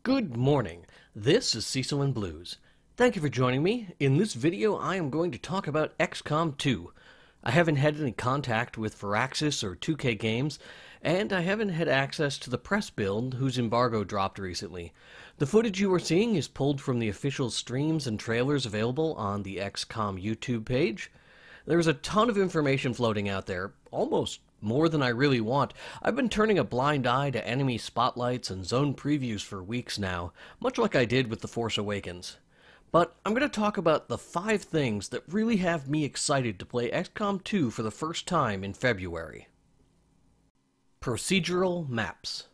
Good morning. This is Cecil in Blues. Thank you for joining me. In this video, I am going to talk about XCOM 2. I haven't had any contact with Firaxis or 2K Games, and I haven't had access to the press build whose embargo dropped recently. The footage you are seeing is pulled from the official streams and trailers available on the XCOM YouTube page. There's a ton of information floating out there, almost more than I really want. I've been turning a blind eye to enemy spotlights and zone previews for weeks now, much like I did with The Force Awakens. But I'm going to talk about the 5 things that really have me excited to play XCOM 2 for the first time in February. Procedural maps.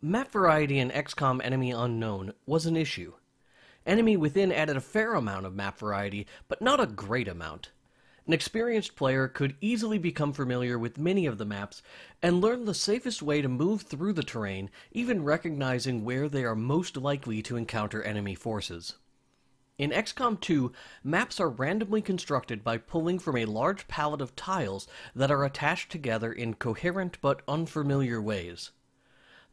Map variety in XCOM Enemy Unknown was an issue. Enemy Within added a fair amount of map variety, but not a great amount. An experienced player could easily become familiar with many of the maps and learn the safest way to move through the terrain, even recognizing where they are most likely to encounter enemy forces. In XCOM 2, maps are randomly constructed by pulling from a large palette of tiles that are attached together in coherent but unfamiliar ways.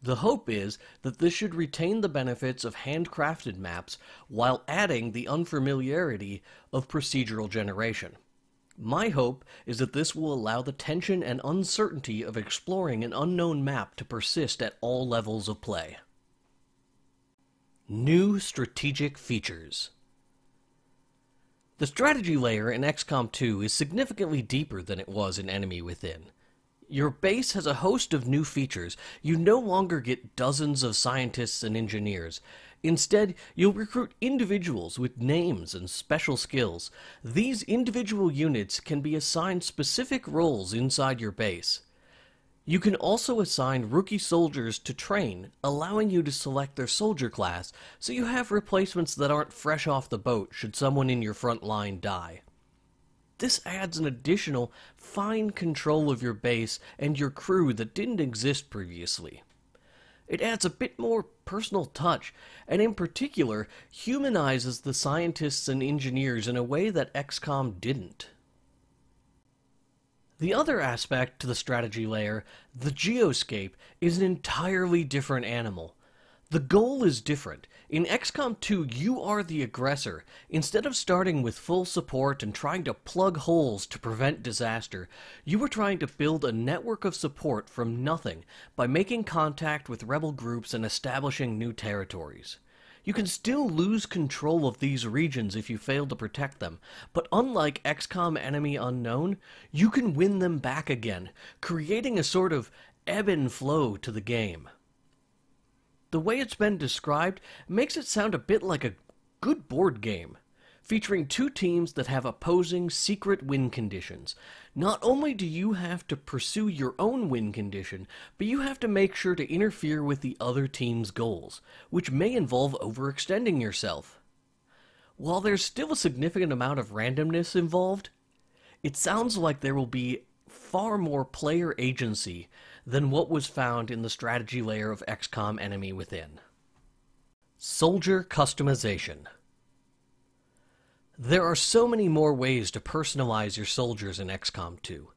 The hope is that this should retain the benefits of handcrafted maps while adding the unfamiliarity of procedural generation. My hope is that this will allow the tension and uncertainty of exploring an unknown map to persist at all levels of play. New strategic features. The strategy layer in XCOM 2 is significantly deeper than it was in Enemy Within. Your base has a host of new features. You no longer get dozens of scientists and engineers. Instead, you'll recruit individuals with names and special skills. These individual units can be assigned specific roles inside your base. You can also assign rookie soldiers to train, allowing you to select their soldier class, so you have replacements that aren't fresh off the boat should someone in your front line die. This adds an additional fine control of your base and your crew that didn't exist previously. It adds a bit more personal touch, and in particular, humanizes the scientists and engineers in a way that XCOM didn't. The other aspect to the strategy layer, the geoscape, is an entirely different animal. The goal is different. In XCOM 2, you are the aggressor. Instead of starting with full support and trying to plug holes to prevent disaster, you are trying to build a network of support from nothing by making contact with rebel groups and establishing new territories. You can still lose control of these regions if you fail to protect them, but unlike XCOM Enemy Unknown, you can win them back again, creating a sort of ebb and flow to the game. The way it's been described makes it sound a bit like a good board game, featuring 2 teams that have opposing secret win conditions. Not only do you have to pursue your own win condition, but you have to make sure to interfere with the other team's goals, which may involve overextending yourself. While there's still a significant amount of randomness involved, it sounds like there will be far more player agency than what was found in the strategy layer of XCOM Enemy Within. Soldier customization. There are so many more ways to personalize your soldiers in XCOM 2.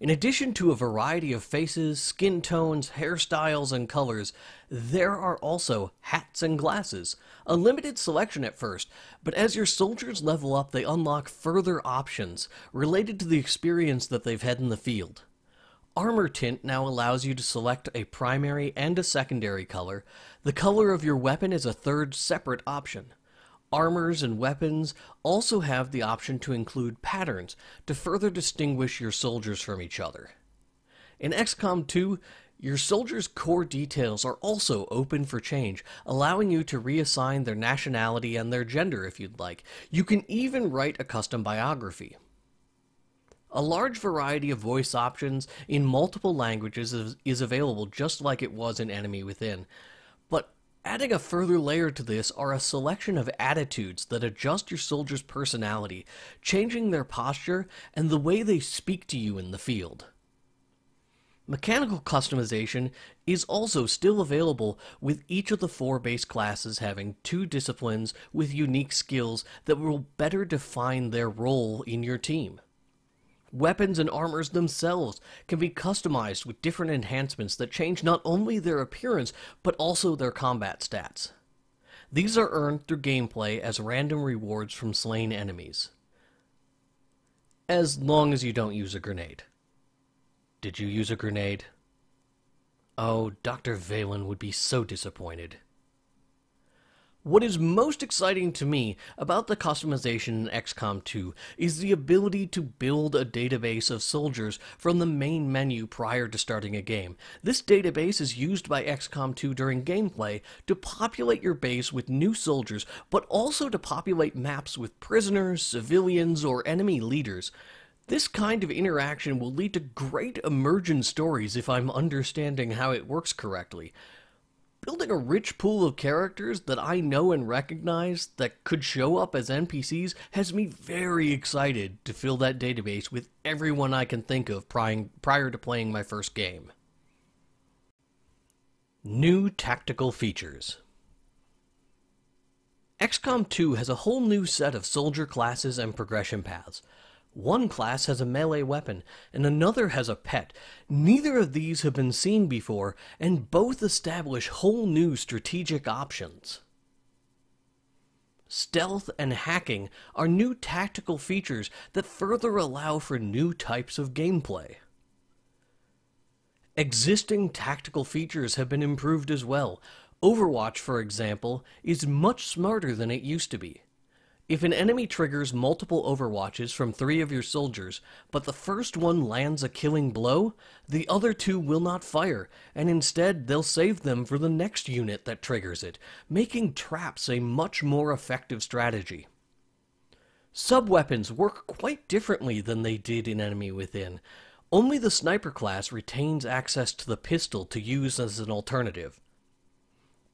In addition to a variety of faces, skin tones, hairstyles, and colors, there are also hats and glasses. A limited selection at first, but as your soldiers level up, they unlock further options related to the experience that they've had in the field. Armor tint now allows you to select a primary and a secondary color. The color of your weapon is a third separate option. Armors and weapons also have the option to include patterns to further distinguish your soldiers from each other. In XCOM 2, your soldiers' core details are also open for change, allowing you to reassign their nationality and their gender if you'd like. You can even write a custom biography. A large variety of voice options in multiple languages is available just like it was in Enemy Within. But adding a further layer to this are a selection of attitudes that adjust your soldiers' personality, changing their posture and the way they speak to you in the field. Mechanical customization is also still available, with each of the 4 base classes having 2 disciplines with unique skills that will better define their role in your team. Weapons and armors themselves can be customized with different enhancements that change not only their appearance, but also their combat stats. These are earned through gameplay as random rewards from slain enemies. As long as you don't use a grenade. Did you use a grenade? Oh, Dr. Valen would be so disappointed. What is most exciting to me about the customization in XCOM 2 is the ability to build a database of soldiers from the main menu prior to starting a game. This database is used by XCOM 2 during gameplay to populate your base with new soldiers, but also to populate maps with prisoners, civilians, or enemy leaders. This kind of interaction will lead to great immersion stories if I'm understanding how it works correctly. Building a rich pool of characters that I know and recognize that could show up as NPCs has me very excited to fill that database with everyone I can think of prior to playing my first game. New tactical features. XCOM 2 has a whole new set of soldier classes and progression paths. One class has a melee weapon, and another has a pet. Neither of these have been seen before, and both establish whole new strategic options. Stealth and hacking are new tactical features that further allow for new types of gameplay. Existing tactical features have been improved as well. Overwatch, for example, is much smarter than it used to be. If an enemy triggers multiple overwatches from 3 of your soldiers, but the first one lands a killing blow, the other 2 will not fire, and instead they'll save them for the next unit that triggers it, making traps a much more effective strategy. Sub-weapons work quite differently than they did in Enemy Within. Only the sniper class retains access to the pistol to use as an alternative.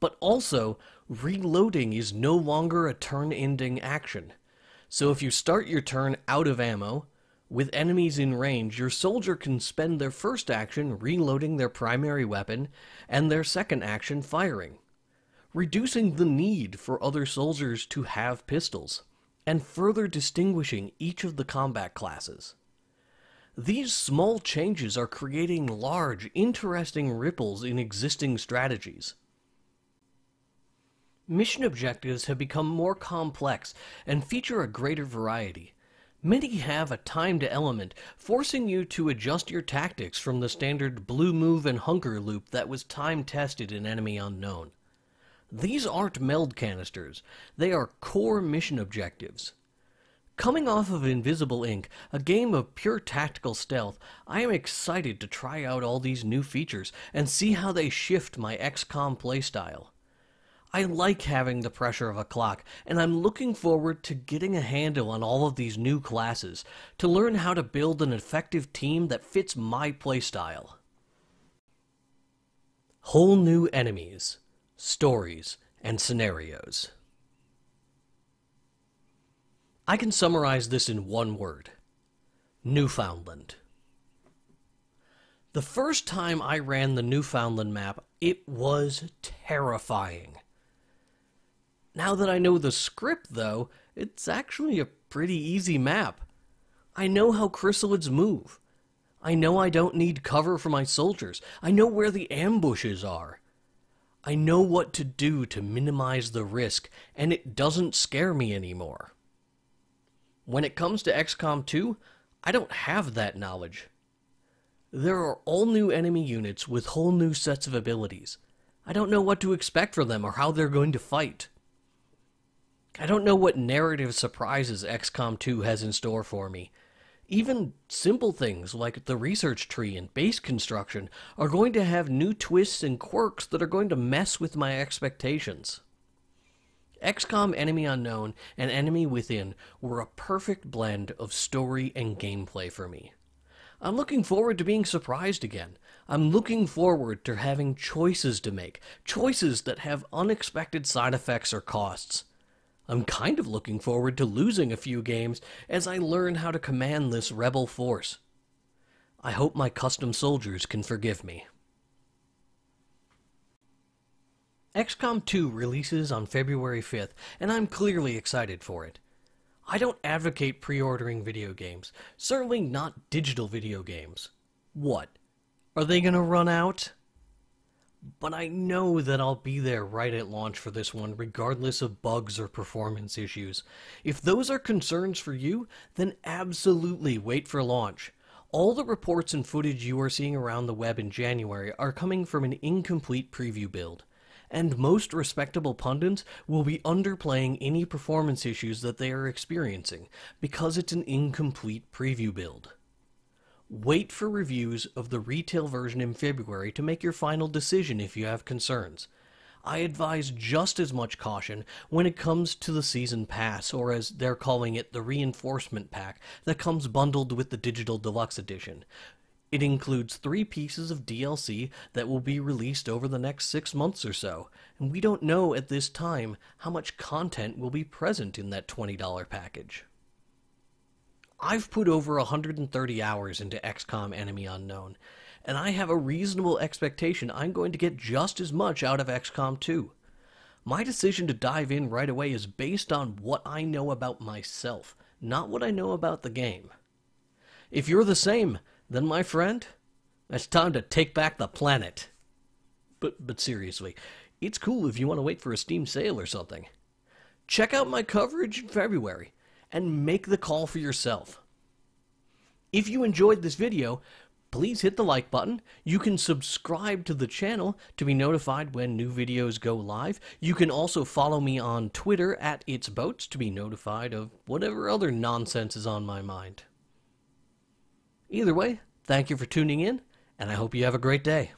But also, reloading is no longer a turn-ending action. So if you start your turn out of ammo, with enemies in range, your soldier can spend their first action reloading their primary weapon, and their second action firing, reducing the need for other soldiers to have pistols, and further distinguishing each of the combat classes. These small changes are creating large, interesting ripples in existing strategies. Mission objectives have become more complex and feature a greater variety. Many have a timed element, forcing you to adjust your tactics from the standard blue move and hunker loop that was time-tested in Enemy Unknown. These aren't meld canisters, they are core mission objectives. Coming off of Invisible Ink, a game of pure tactical stealth, I am excited to try out all these new features and see how they shift my XCOM playstyle. I like having the pressure of a clock, and I'm looking forward to getting a handle on all of these new classes to learn how to build an effective team that fits my playstyle. Whole new enemies, stories, and scenarios. I can summarize this in one word: Newfoundland. The first time I ran the Newfoundland map, it was terrifying. Now that I know the script, though, it's actually a pretty easy map. I know how chrysalids move. I know I don't need cover for my soldiers. I know where the ambushes are. I know what to do to minimize the risk, and it doesn't scare me anymore. When it comes to XCOM 2, I don't have that knowledge. There are all new enemy units with whole new sets of abilities. I don't know what to expect from them or how they're going to fight. I don't know what narrative surprises XCOM 2 has in store for me. Even simple things like the research tree and base construction are going to have new twists and quirks that are going to mess with my expectations. XCOM Enemy Unknown and Enemy Within were a perfect blend of story and gameplay for me. I'm looking forward to being surprised again. I'm looking forward to having choices to make, choices that have unexpected side effects or costs. I'm kind of looking forward to losing a few games as I learn how to command this rebel force. I hope my custom soldiers can forgive me. XCOM 2 releases on February 5th, and I'm clearly excited for it. I don't advocate pre-ordering video games, certainly not digital video games. What? Are they gonna run out? But I know that I'll be there right at launch for this one, regardless of bugs or performance issues. If those are concerns for you, then absolutely wait for launch. All the reports and footage you are seeing around the web in January are coming from an incomplete preview build, and most respectable pundits will be underplaying any performance issues that they are experiencing, because it's an incomplete preview build. Wait for reviews of the retail version in February to make your final decision if you have concerns. I advise just as much caution when it comes to the Season Pass, or as they're calling it, the Reinforcement Pack, that comes bundled with the Digital Deluxe Edition. It includes 3 pieces of DLC that will be released over the next 6 months or so, and we don't know at this time how much content will be present in that $20 package. I've put over 130 hours into XCOM Enemy Unknown, and I have a reasonable expectation I'm going to get just as much out of XCOM 2. My decision to dive in right away is based on what I know about myself, not what I know about the game. If you're the same, then my friend, it's time to take back the planet. But seriously, it's cool if you want to wait for a Steam sale or something. Check out my coverage in February, and make the call for yourself. If you enjoyed this video, please hit the like button. You can subscribe to the channel to be notified when new videos go live. You can also follow me on Twitter at itsboats to be notified of whatever other nonsense is on my mind. Either way, thank you for tuning in, and I hope you have a great day.